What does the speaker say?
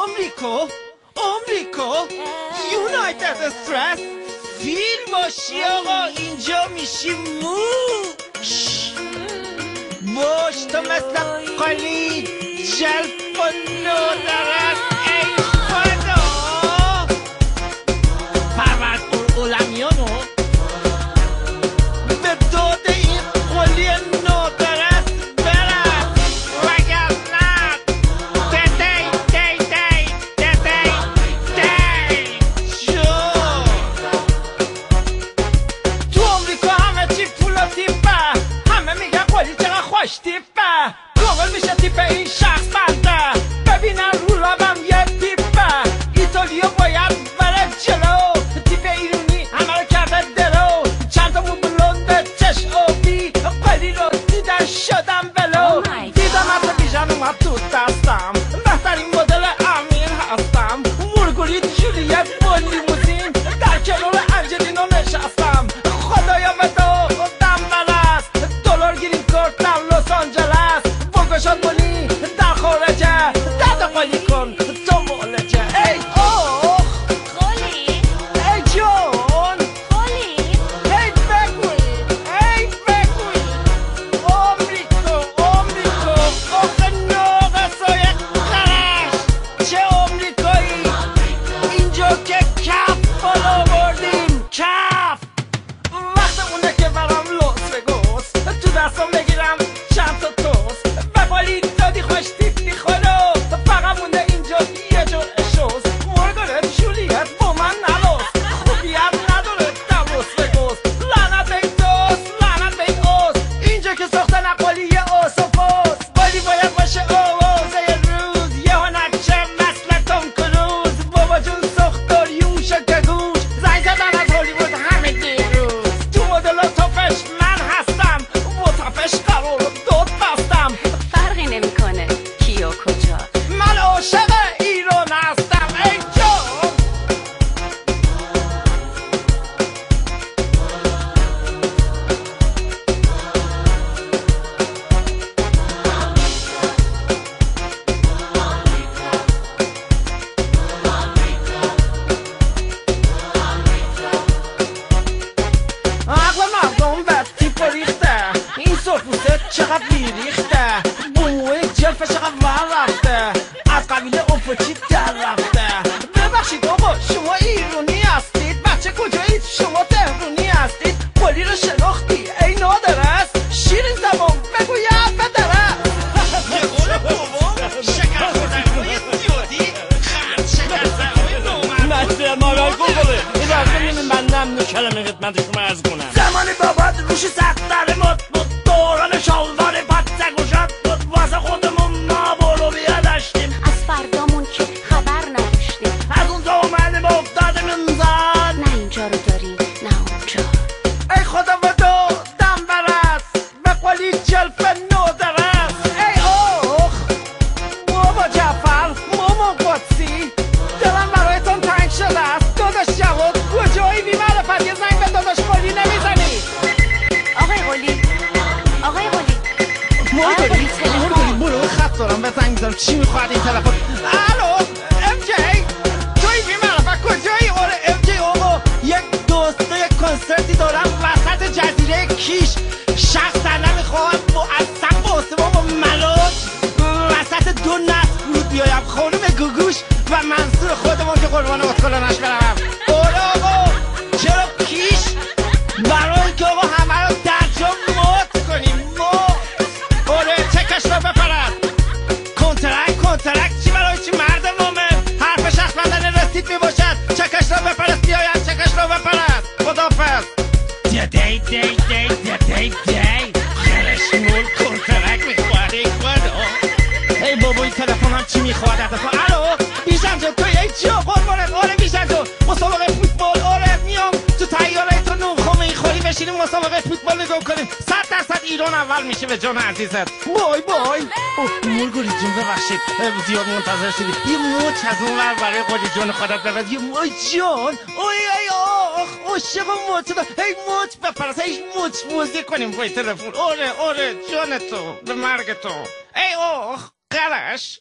آمریکا یونایتد استرس فیلم باشی آقا اینجا میشی موش باش تو مثل قلی جلب و نادرست ای خدا پرورد اولمیانو به داد این قلی نادرست برست وگرنه شو تو آمریکا همه چی پول و تیپه همه میگن قلی چقدر خوش تیپه کامل میشه تیپ این شخص بنده ببینن رو لبم یه تیپه ایتالیا باید بره جلو تیپ ایرونی همه رو کرده درو چند تا مو بلند چش آبی قلی رو دیدن شدم بلو دیدم از بیژن اومد تو دستم بهترین مدل امین هستم مورگوریت جولیت با لیموزین در کنار انجلینا نشستم خدایا به دم برست دلار گرین کارت در لس آنجلس بگشاد مالی در خارجه درد قالی کن تو مولجه ای اوخ خالی ای جون خالی ای بگوی آمریکا آخه ناقصای خرش چه آمریکایی اینجا که کف بالا بردیم کف وقت اونه که برم لس وگاس تو دستم بگیرم چند تا توست بقالی دادی خوش تیپی خدا فقط مونده اینجا یه جور اشوز مارگارت جولیت با من نلاس خوبیت نداره در لس وگاس لعنت به این دوست لعنت به این اوست اینجا که ساختن اقالی یه آس و پاس قالی باید باشه آوازه روز یه هنرچه مثل تام کروز بابا جون ساختاریوش گگوش زنگ زدن از هالیوود همه دیروز تو مدل تاپش من هستم با تاپش قرار داد بستم فرقی نمیکنه کی و کجا من عاشق ایران هستم ای جان عقل مردم به تیپ ریخته این سرپوسته چقدر بیریخته بوموی جلف چقدر ور رفته از قبیل اپوچی در رفته ببخشید آقا شما ایرونی هستید بچه کجایید شما تهرونی هستید قلی رو شناختی ای نادرست شیرین زبان بگو یه حرف درست یه قول بابام شکر خودمونی زیادی خرد شکر زبانی نومن مستر مارال گوگله اجازه میدین بندم نو کلمه خدمت شما عرض کنم زمان بابات روش سخت در مد بود دوران شالوار پت گوشت بود واسه خودمون ما برو بیا داشتیم از فردامون که خبر نداشتیم از اونجا اومدیم افتادیم انزان نه اینجا رو داریم نه اونجا ای خدا و دو دم برست به قولی جلف نادرست ای اوخ بابا جعفر ماما قدسی دلم برایتون تنگ شده است داداش جواد کجایی بی معرفت یه زنگ به داداش قولی نمیزنی آقای قلی آقای قلی آقای قلی تلفن برو خط دارم به زنگ میزنم چی میخواد این تلفن الو ام جی توی بی معرفت کجایی آره ام جی آقا یک دوسته یک کنسرتی دارم وسط جزیره کیش شخصا نمیخوام با از سقف آسمان با ملاک وسط دو نسل فرود بیایم خانم گوگوش و منصور خودمون که قربان اتکلانش برم آره آقا چرا کیش برای که آقا همه رو در جا مات کنیم مات آره چکش رو بپرد کنترک چی برای چی مرد مومن حرف شخص بندن رسید می باشد چکش رو بپرست بیاید چکش رو بپرست خدافز دی خیلش مول کنترک میخواد ای خدا ای بابا این تلفن هم چی میخواد الو بیشتر جا توی ای چی قربانت آره بیشتر جا مسابقه فوتبال آره میام تو تیاره تو نونخومه این خوری بشینیم مسابقه فوتبال نگاه کنیم 100% ایران اول میشه به جان عزیزت بای مورگوری جون ببخشید زیاد منتظر شدی یه موچ از اون ور برای قلی جون خودت ببرد یه موچ جان ای آخ عاشق موچ هی موچ بپرست هی موچ موزی کنیم پای تلفن آره جان تو به مرگ تو ای آخ قرش